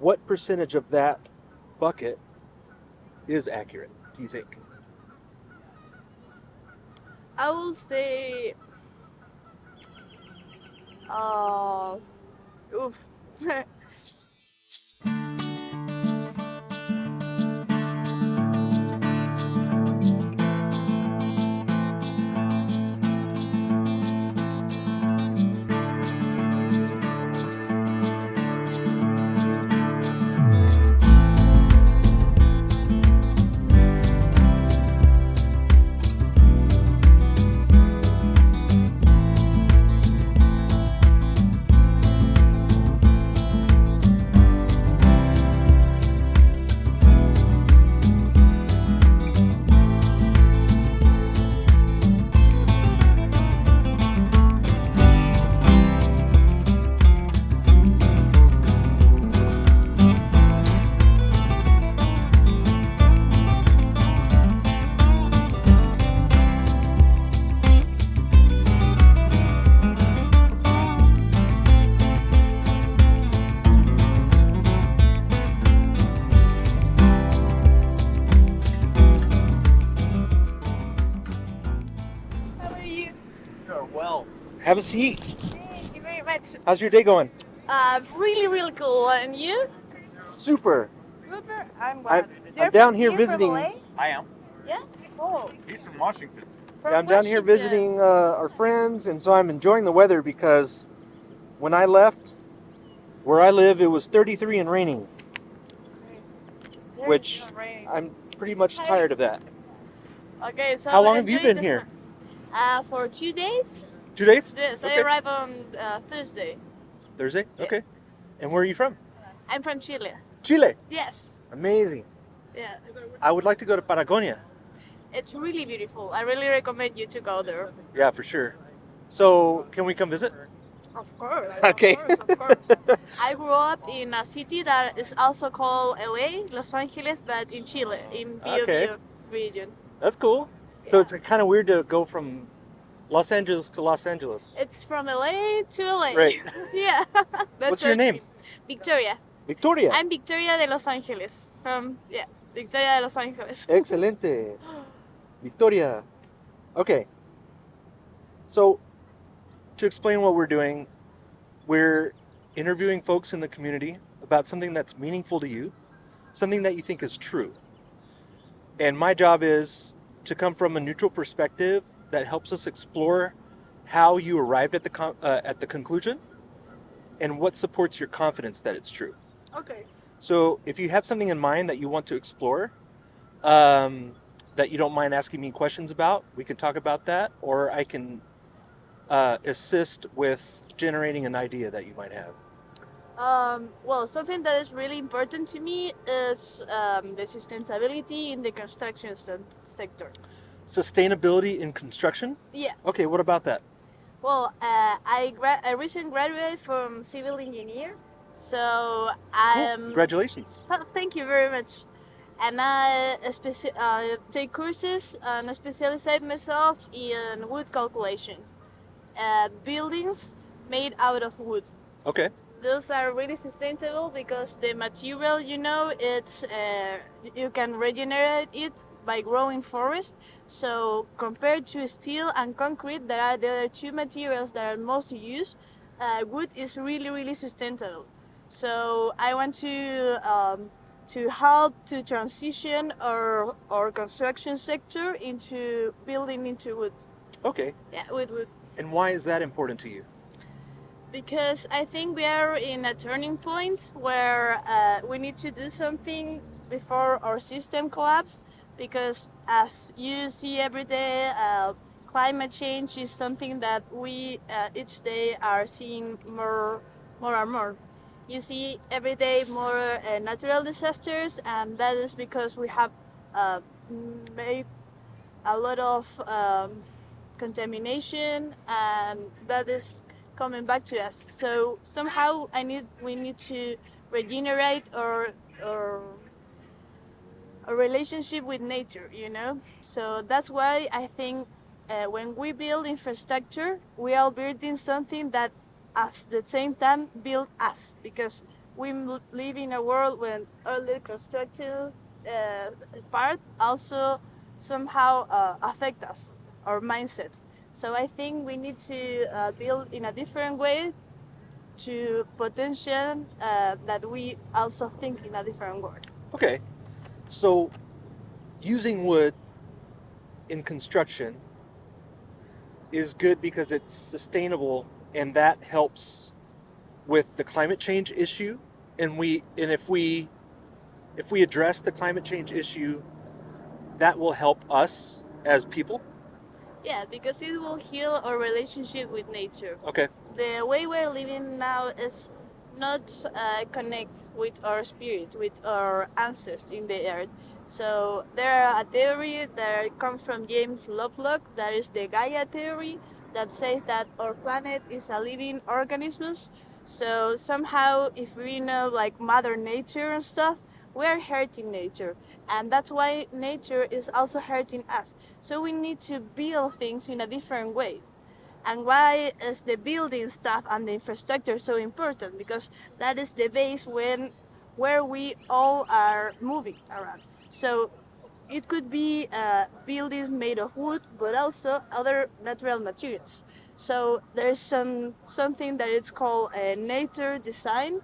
what percentage of that bucket is accurate, do you think? I will say, oof. How are you? You're well. Have a seat. Thank you very much. How's your day going? Really, really cool. And you? Super. Super. I'm glad. I'm down here You're visiting. From LA? I am. Yeah. Oh. He's from Washington. Yeah, I'm down here visiting our friends, and so I'm enjoying the weather because when I left where I live, it was 33 and raining, which I'm pretty much tired of that. Okay, so how long have you enjoy been the here? sun. For 2 days. 2 days? Yes, Okay. I arrived on Thursday. Thursday? Yeah. Okay. And where are you from? I'm from Chile. Chile. Yes. Amazing. Yeah. I would like to go to Patagonia. It's really beautiful. I really recommend you to go there. Yeah, for sure. So, can we come visit? Of course. Okay. Of course. I grew up in a city that is also called LA, Los Angeles, but in Chile, in Bio Okay. Bio region. That's cool. So it's kind of weird to go from Los Angeles to Los Angeles. It's from LA to LA. Right. Yeah. That's What's your name? Victoria. Victoria. I'm Victoria de Los Angeles. Victoria de Los Angeles. Excelente. Victoria. Okay. So, to explain what we're doing, we're interviewing folks in the community about something that's meaningful to you, something that you think is true. And my job is to come from a neutral perspective that helps us explore how you arrived at the conclusion and what supports your confidence that it's true. Okay. So if you have something in mind that you want to explore, that you don't mind asking me questions about, we can talk about that, or I can assist with generating an idea that you might have. Well, something that is really important to me is the sustainability in the construction sector. Sustainability in construction? Yeah. Okay, what about that? Well, I recently graduated from civil engineer, so I am. Cool. Congratulations. Thank you very much. And I take courses and specialize myself in wood calculations, buildings made out of wood. Okay. Those are really sustainable because the material, it's you can regenerate it by growing forest. So compared to steel and concrete, that are the other two materials that are most used, wood is really, really sustainable. So I want to help to transition our construction sector into building into wood. Okay. Yeah, with wood. And why is that important to you? Because I think we are in a turning point where we need to do something before our system collapses. Because as you see every day, climate change is something that we each day are seeing more and more. You see every day more natural disasters, and that is because we have made a lot of contamination, and that is coming back to us. So somehow we need to regenerate our a relationship with nature, So that's why I think when we build infrastructure, we are building something that at the same time build us, because we live in a world when early construction part also somehow affect us, our mindsets. So I think we need to build in a different way to potential that we also think in a different way. Okay, so using wood in construction is good because it's sustainable, and that helps with the climate change issue. And if we address the climate change issue, that will help us as people. Yeah, because it will heal our relationship with nature. Okay. The way we're living now is not connect with our spirit, with our ancestors in the earth. So there are a theory that comes from James Lovelock, that is the Gaia theory, that says that our planet is a living organism. So somehow, if we know like Mother Nature and stuff, we're hurting nature, and that's why nature is also hurting us. So we need to build things in a different way. And why is the building stuff and the infrastructure so important? Because that is the base where we all are moving around. So it could be buildings made of wood, but also other natural materials. So there's something that it's called a nature design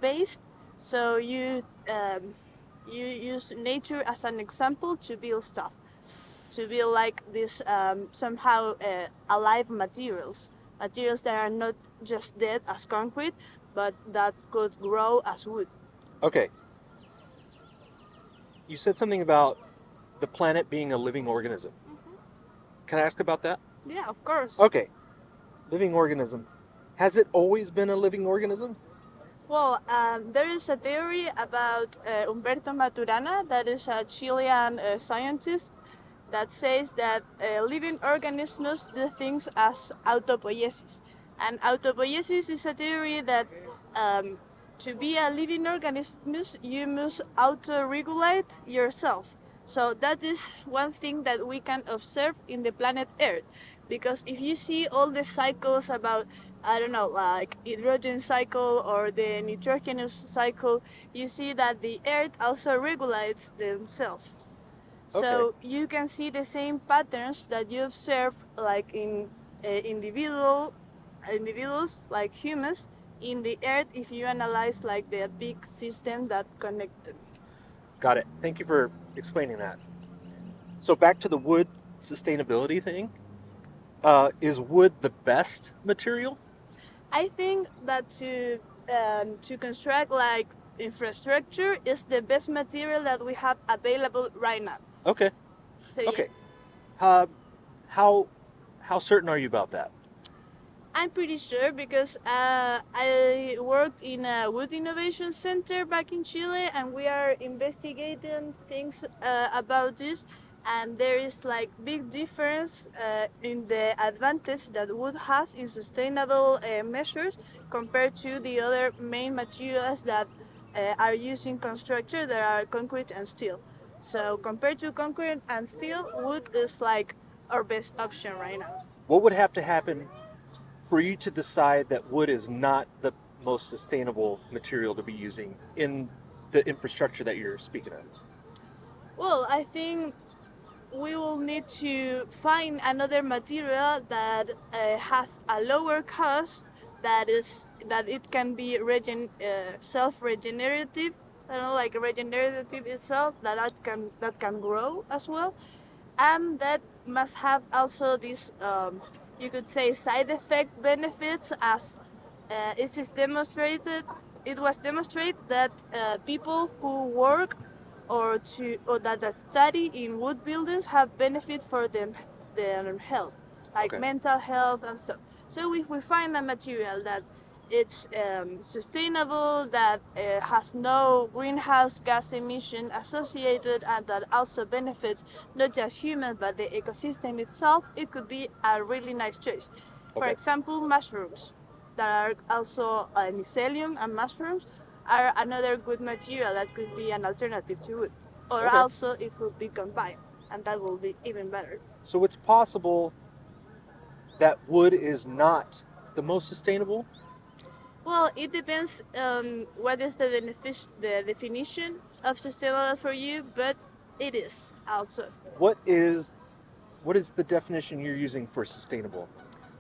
based. So you use nature as an example to build stuff, to build like this somehow alive materials that are not just dead as concrete, but that could grow as wood. Okay. You said something about the planet being a living organism. Can I ask about that? Yeah, of course. Okay. Living organism. Has it always been a living organism? Well, there is a theory about Humberto Maturana, that is a Chilean scientist, that says that living organisms do things as autopoiesis. And autopoiesis is a theory that um, to be a living organism, you must auto-regulate yourself. So that is one thing that we can observe in the planet Earth. Because if you see all the cycles about, I don't know, like hydrogen cycle or the nitrogenous cycle, you see that the Earth also regulates themselves. So you can see the same patterns that you observe like in individuals like humans in the earth if you analyze like the big system that connect them. Got it. Thank you for explaining that. So back to the wood sustainability thing. Is wood the best material? I think that to construct like infrastructure is the best material that we have available right now. Okay. So Okay. How how certain are you about that? I'm pretty sure because I worked in a wood innovation center back in Chile, and we are investigating things about this. And there is like big difference in the advantage that wood has in sustainable measures compared to the other main materials that are used in construction, that are concrete and steel. So compared to concrete and steel, wood is like our best option right now. What would have to happen for you to decide that wood is not the most sustainable material to be using in the infrastructure that you're speaking of? Well, I think we will need to find another material that has a lower cost, that it can be self-regenerative. I don't know, like regenerative itself, that can grow as well, and that must have also this you could say side effect benefits, as it is demonstrated. It was demonstrated that people who work or that study in wood buildings have benefit for their health, like Okay. mental health and stuff. So if we find a material that it's sustainable, that has no greenhouse gas emission associated, and that also benefits not just humans but the ecosystem itself, it could be a really nice choice. For Okay. example, mushrooms, that are also mycelium, and mushrooms are another good material that could be an alternative to wood. Or Okay. also it could be combined, and that will be even better. So it's possible that wood is not the most sustainable? Well, it depends on what is the definition of sustainable for you, but it is also. What is the definition you're using for sustainable?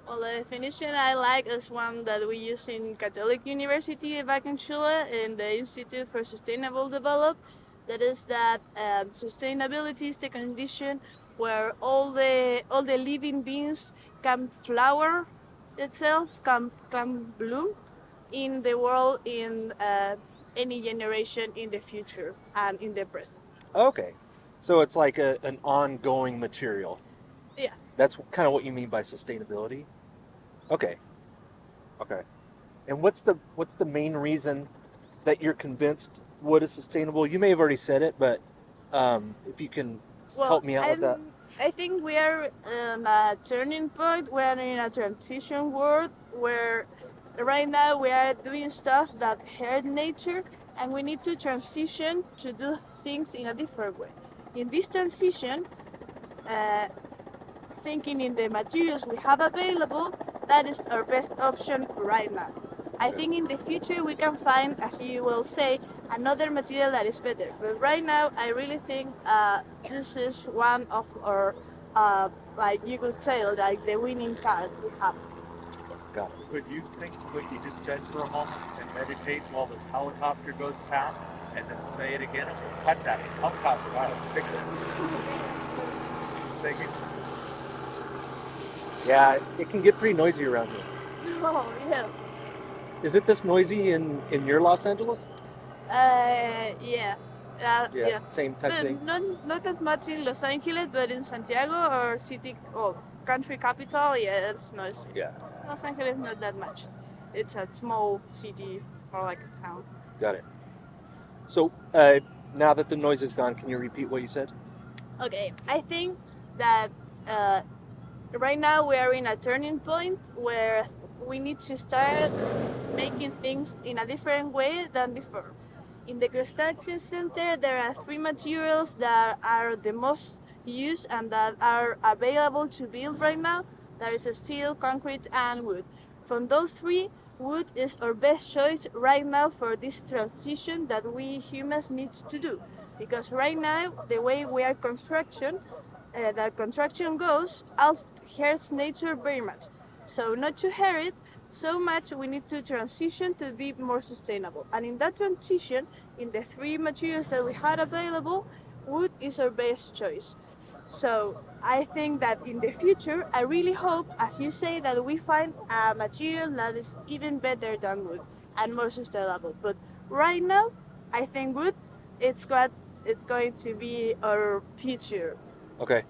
Well, the definition I like is one that we use in Catholic University back in Chile in the Institute for Sustainable Development. That is that sustainability is the condition where all the living beings can flower itself, can bloom in the world in any generation in the future and in the present. Okay, so it's like an ongoing material. Yeah. That's kind of what you mean by sustainability. Okay. Okay. And what's the main reason that you're convinced wood is sustainable? You may have already said it, but if you can help me out with that. I think we are in a turning point. We are in a transition world where right now we are doing stuff that hurt nature, and we need to transition to do things in a different way. In this transition, uh, thinking in the materials we have available, that is our best option right now. I think in the future we can find, as you will say, another material that is better. But right now, I really think this is one of our, like you could say, like the winning card we have. Got it. Could you think what you just said for a moment and meditate while this helicopter goes past, and then say it again? Cut that helicopter out of the picture. Thank you. Yeah, it can get pretty noisy around here. Oh, yeah. Is it this noisy in your Los Angeles? Yes. Yeah. Same type But thing. not as much in Los Angeles, but in Santiago or city or country capital, yeah, it's noisy. Yeah. Los Angeles, not that much. It's a small city, more like a town. Got it. So now that the noise is gone, can you repeat what you said? Okay, I think that right now we are in a turning point where we need to start making things in a different way than before. In the construction center, there are three materials that are the most used and that are available to build right now. There is steel, concrete, and wood. From those three, wood is our best choice right now for this transition that we humans need to do. Because right now, the way we are that construction goes, also hurts nature very much. So not to hurt it so much, we need to transition to be more sustainable. And in that transition, in the three materials that we had available, wood is our best choice. So I think that in the future, I really hope, as you say, that we find a material that is even better than wood and more sustainable. But right now, I think wood, it's going to be our future. Okay.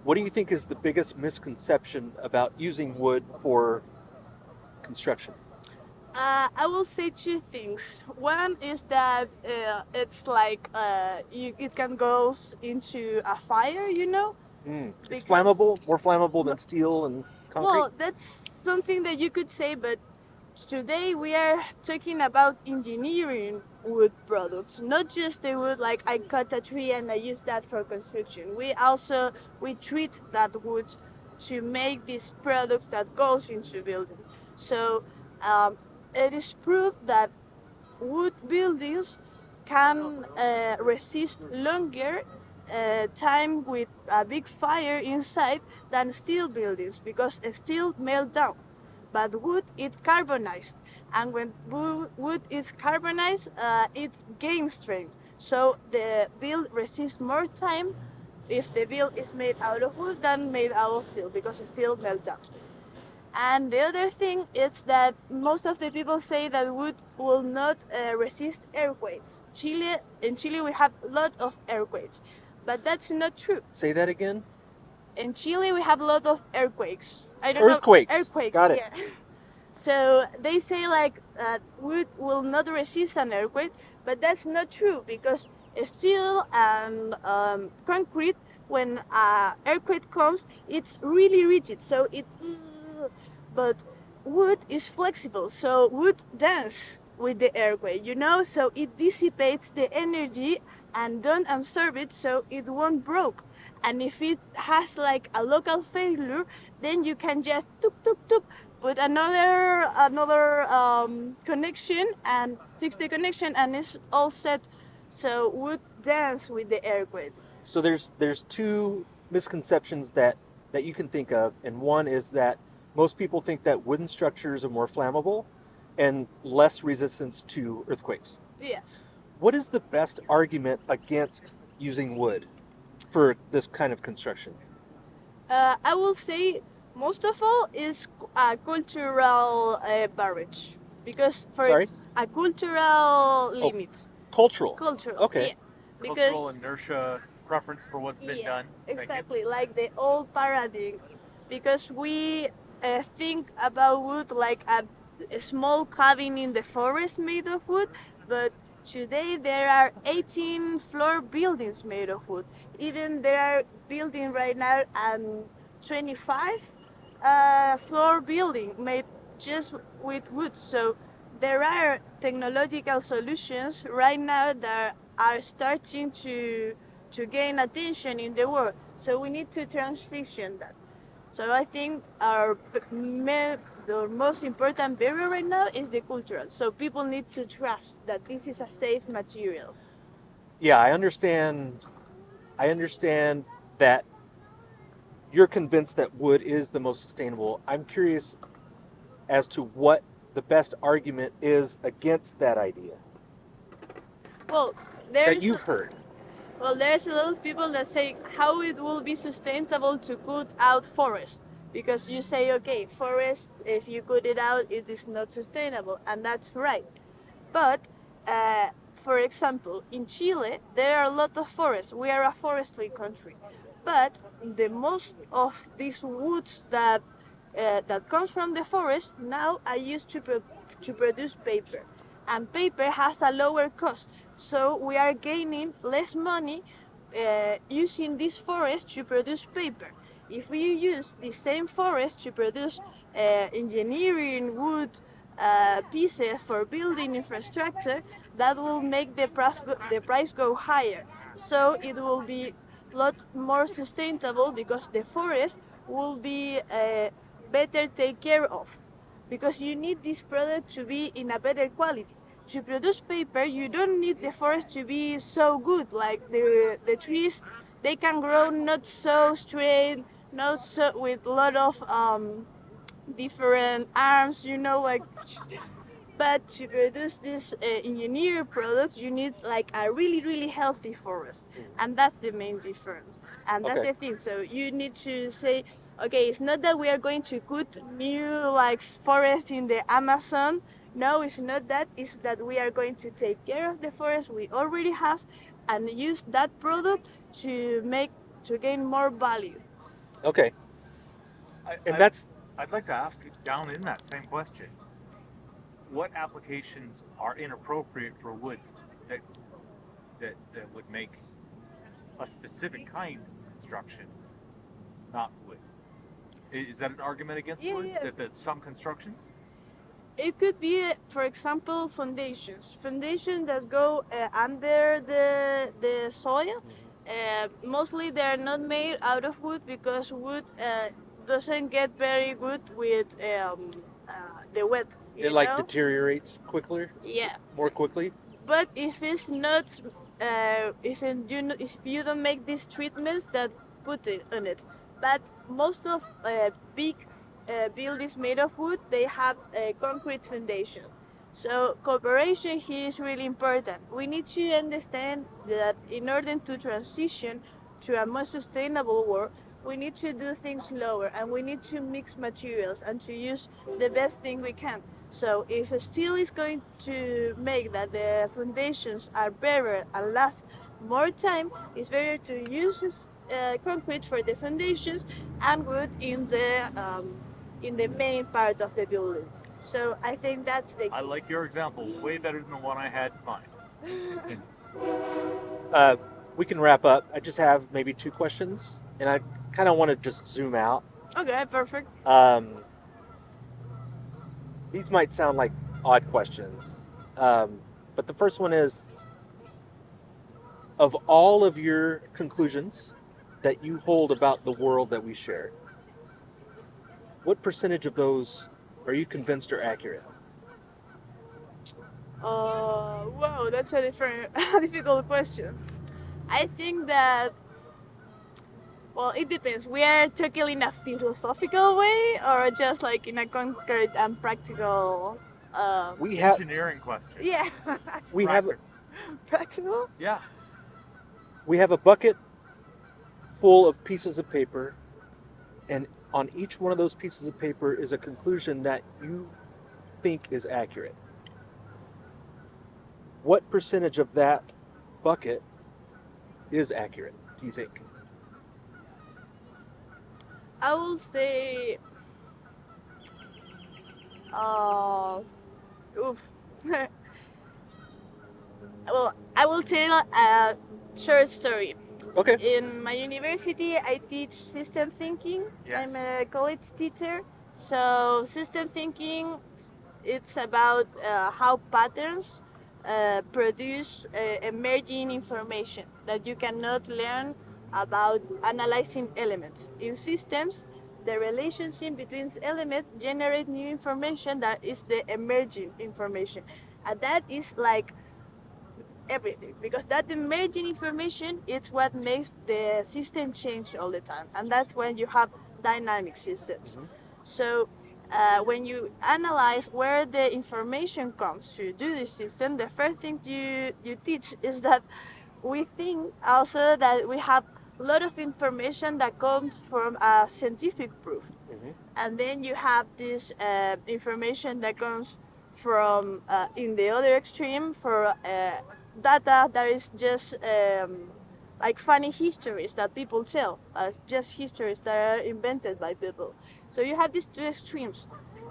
What do you think is the biggest misconception about using wood for construction? I will say two things. One is that it's like it can go into a fire, you know. It's flammable, more flammable than steel and concrete. Well, that's something that you could say, but today we are talking about engineering wood products, not just the wood like I cut a tree and I use that for construction. We treat that wood to make these products that goes into building. So it is proof that wood buildings can resist longer time with a big fire inside than steel buildings because steel melt down. But wood is carbonized, and when wood is carbonized, it gains strength. So the build resists more time if the build is made out of wood than made out of steel because steel melts down. And the other thing is that most of the people say that wood will not resist earthquakes. In Chile, we have a lot of earthquakes, but that's not true. Say that again. In Chile, we have a lot of earthquakes. I don't Earthquakes. know. Earthquakes. Got it. Yeah. So they say like wood will not resist an earthquake, but that's not true because steel and concrete, when an earthquake comes, it's really rigid. So but wood is flexible, so wood dances with the earthquake, you know, so it dissipates the energy and don't absorb it, so it won't break. And if it has like a local failure, then you can just tuk tuk tuk put another connection and fix the connection, and it's all set. So wood dance with the earthquake. So there's two misconceptions that you can think of, and one is that most people think that wooden structures are more flammable and less resistance to earthquakes. Yes. What is the best argument against using wood for this kind of construction? I will say most of all is a cultural barrier, because for Sorry? a cultural limit. Cultural. Cultural. Okay. Yeah. Because Cultural inertia, preference for what's been yeah, done. Thank you. exactly, like the old paradigm, because we think about wood like a small cabin in the forest made of wood, but today there are 18 floor buildings made of wood. Even there are building right now and 25 floor building made just with wood. So there are technological solutions right now that are starting to gain attention in the world. So we need to transition that. So I think the most important barrier right now is the cultural. So people need to trust that this is a safe material. Yeah, I understand. I understand that you're convinced that wood is the most sustainable. I'm curious as to what the best argument is against that idea Well, that there's you've heard. Well, there's a lot of people that say how it will be sustainable to cut out forest, because you say, okay, forest, if you cut it out, it is not sustainable, and that's right. But, for example, in Chile, there are a lot of forests. We are a forestry country, but the most of these woods that comes from the forest now are used to produce paper, and paper has a lower cost. So we are gaining less money using this forest to produce paper. If we use the same forest to produce engineering wood pieces for building infrastructure, that will make the price go higher. So it will be a lot more sustainable, because the forest will be better taken care of, because you need this product to be in a better quality. To produce paper, you don't need the forest to be so good. Like the trees, they can grow not so straight, not so with a lot of different arms, like. But to produce this engineered product, you need like a really, really healthy forest, and that's the main difference. And that's Okay. the thing. So you need to say, okay, it's not that we are going to cut new like forests in the Amazon. No, it's not that. It's that we are going to take care of the forest we already have, and use that product to gain more value. Okay. And I, that's I'd like to ask down in that same question. What applications are inappropriate for wood that would make a specific kind of construction not wood? Is that an argument against Yeah, wood? yeah. That some constructions? It could be, for example, foundations that go under the soil. Mostly they are not made out of wood, because wood doesn't get very good with the wet. it like deteriorates quicker, Yeah. more quickly. But if it's not, if you don't make these treatments that put it on it, but most of big buildings made of wood, they have a concrete foundation. So cooperation here is really important. We need to understand that in order to transition to a more sustainable world, we need to do things slower, and we need to mix materials and to use the best thing we can. So if steel is going to make that the foundations are better and last more time, it's better to use concrete for the foundations and wood in the main part of the building. So I think that's the key. I like your example way better than the one I had in mind. Please continue. We can wrap up. I just have maybe two questions, and I kind of want to just zoom out. Okay, perfect. These might sound like odd questions, but the first one is, of all of your conclusions that you hold about the world that we share, what percentage of those are you convinced are accurate? Wow, that's a difficult question. I think that, well, it depends. We are talking in a philosophical way or just like in a concrete and practical. We have Engineering question. Yeah, we have practical. Yeah. we have a bucket full of pieces of paper, and on each one of those pieces of paper is a conclusion that you think is accurate. What percentage of that bucket is accurate, do you think? I will say, oof. Well, I will tell a short story. Okay. In my university, I teach system thinking. Yes. I'm a college teacher. So system thinking, it's about how patterns produce emerging information that you cannot learn about analyzing elements. In systems, the relationship between elements generate new information that is the emerging information. And that is like everything, because that emerging information is what makes the system change all the time, and that's when you have dynamic systems. Mhm. So when you analyze where the information comes to do this system, the first thing you teach is that we think also that we have a lot of information that comes from a scientific proof. Mhm. And then you have this information that comes from in the other extreme for data that is just like funny histories that people tell, just histories that are invented by people. So you have these two extremes,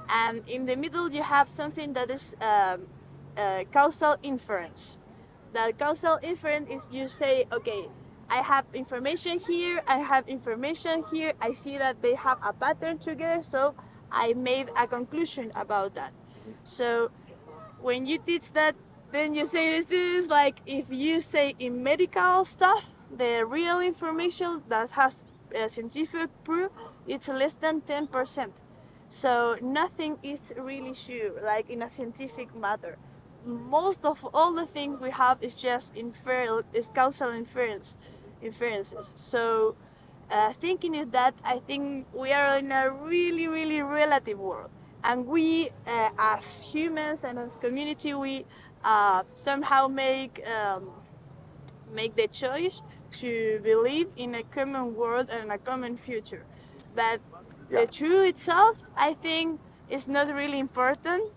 and in the middle you have something that is causal inference. That causal inference is you say, okay, I have information here, I have information here, I see that they have a pattern together, so I made a conclusion about that. So when you teach that, then you say this is like if you say in medical stuff, the real information that has scientific proof, it's less than 10%. So nothing is really sure, like in a scientific matter. Most of all the things we have is just is causal inferences. So thinking is that I think we are in a really, really relative world, and we, as humans and as community, we somehow make the choice to believe in a common world and a common future. But Yeah. the truth itself, I think, is not really important,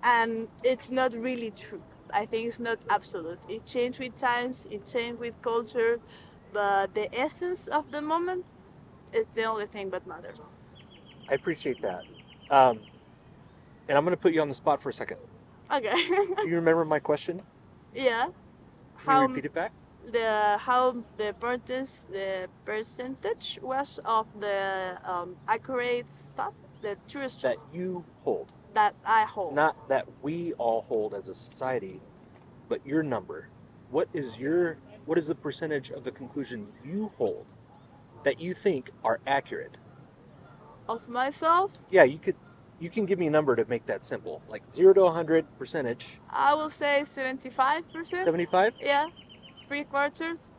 and it's not really true. I think it's not absolute. It changes with times, it changes with culture, but the essence of the moment is the only thing that matters. I appreciate that. And I'm going to put you on the spot for a second. Okay. Do you remember my question? Yeah. Can you repeat it back? How the percentage was of the accurate stuff, the true stuff That you hold. that I hold. Not that we all hold as a society, but your number. What is the percentage of the conclusion you hold that you think are accurate? Of myself, Yeah, you can give me a number to make that simple. Like 0 to 100 percentage. I will say 75%. 75? Yeah, 3/4.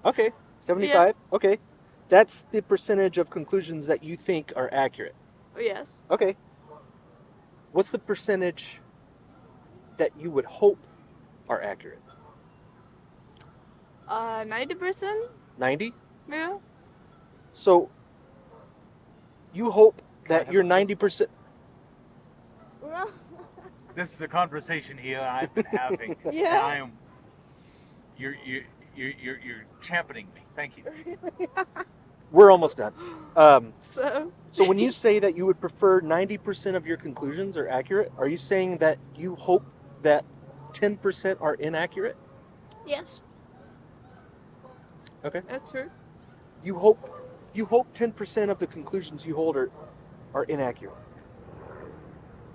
Okay. 75? Okay. That's the percentage of conclusions that you think are accurate. Yes. Okay. What's the percentage that you would hope are accurate? 90%. 90? Yeah. So you hope Can I that have you're a fist 90%. This is a conversation here I've been having, Yeah. and I am. You're championing me. Thank you. We're almost done. So So when you say that you would prefer 90% of your conclusions are accurate, are you saying that you hope that 10% are inaccurate? yes, Okay. that's true. You hope 10% of the conclusions you hold are inaccurate.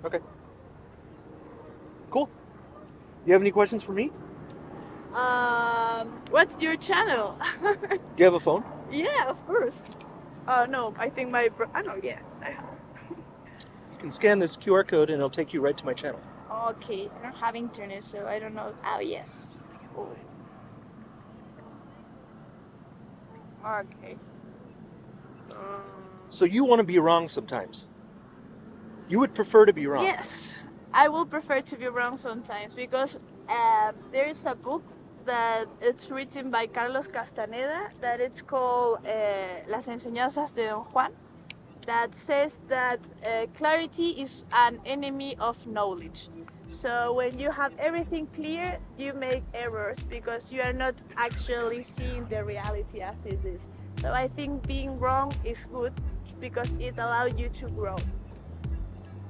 Okay. Cool. You have any questions for me? What's your channel? Do you have a phone? Yeah, of course. No, I think I know. Yeah, I have. can scan this QR code and it'll take you right to my channel. Okay, I don't have internet, so I don't know. Oh, yes. Cool. Okay. So you want to be wrong sometimes. You would prefer to be wrong. Yes, I will prefer to be wrong sometimes because there is a book that it's written by Carlos Castaneda that it's called Las Enseñanzas de Don Juan, that says that clarity is an enemy of knowledge. So when you have everything clear, you make errors because you are not actually seeing the reality as it is. So I think being wrong is good because it allows you to grow.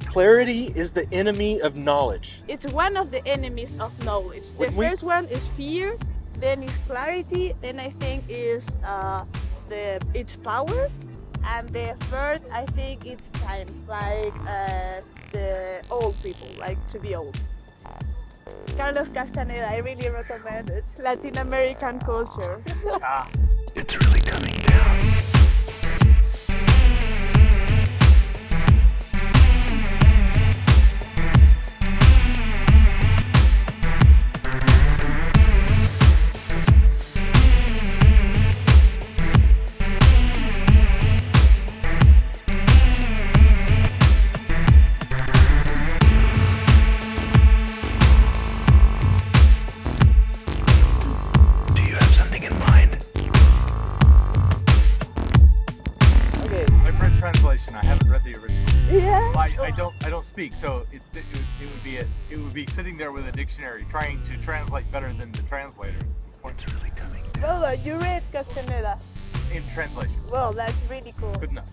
Clarity is the enemy of knowledge. It's one of the enemies of knowledge. The When we- first one is fear, then is clarity, then I think is its power, and the third I think it's time, like the old people, like to be old. Carlos Castaneda, I really recommend it. Latin American culture. Ah, It's really coming down. Do you have something in mind? Okay. I've read translation. I haven't read the original. Yeah. I don't speak, so it would be sitting there with a dictionary trying to translate better than the translator. It's really coming down. Well, you read Castaneda. In translation, Well, that's really cool. good enough.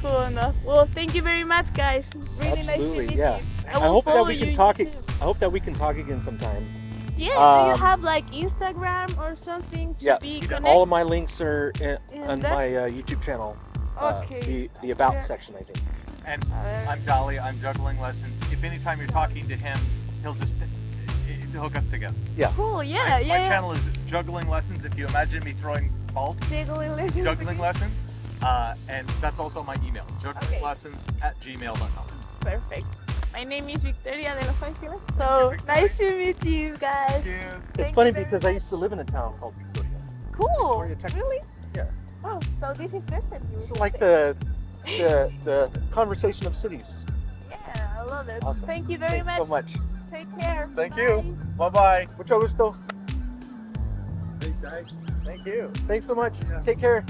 Cool enough. Well, thank you very much, guys. Really nice to Absolutely, meet yeah. you. I will hope that follow we you can on talk. YouTube. I hope that we can talk again sometime. Yeah, do you Um, have like Instagram or something to Yeah, be does. connected? all of my links are on that- my YouTube channel. Okay. The about Yeah. section, I think. And I'm Dali. I'm juggling lessons. If anytime you're talking to him, he'll just hook us together. Cool, yeah, My yeah. channel is Juggling Lessons. If you imagine me throwing balls, JugglingLessons. Juggling Lessons, and that's also my email, jugglingLessons@gmail.com. Perfect. My name is Victoria de Los Angeles. So nice to meet you guys. Thank you. It's Thank funny you very because I much. used to live in a town called Victoria. Cool. Victoria, Texas. Really? Yeah. Oh, so this is Destiny. This is like the conversation of cities. Yeah, I love it. Awesome. Thank you very Thanks so much. Take care. Thank Bye. you. Bye-bye. Mucho gusto. Thanks, guys. Thank you. Thanks so much. Take care.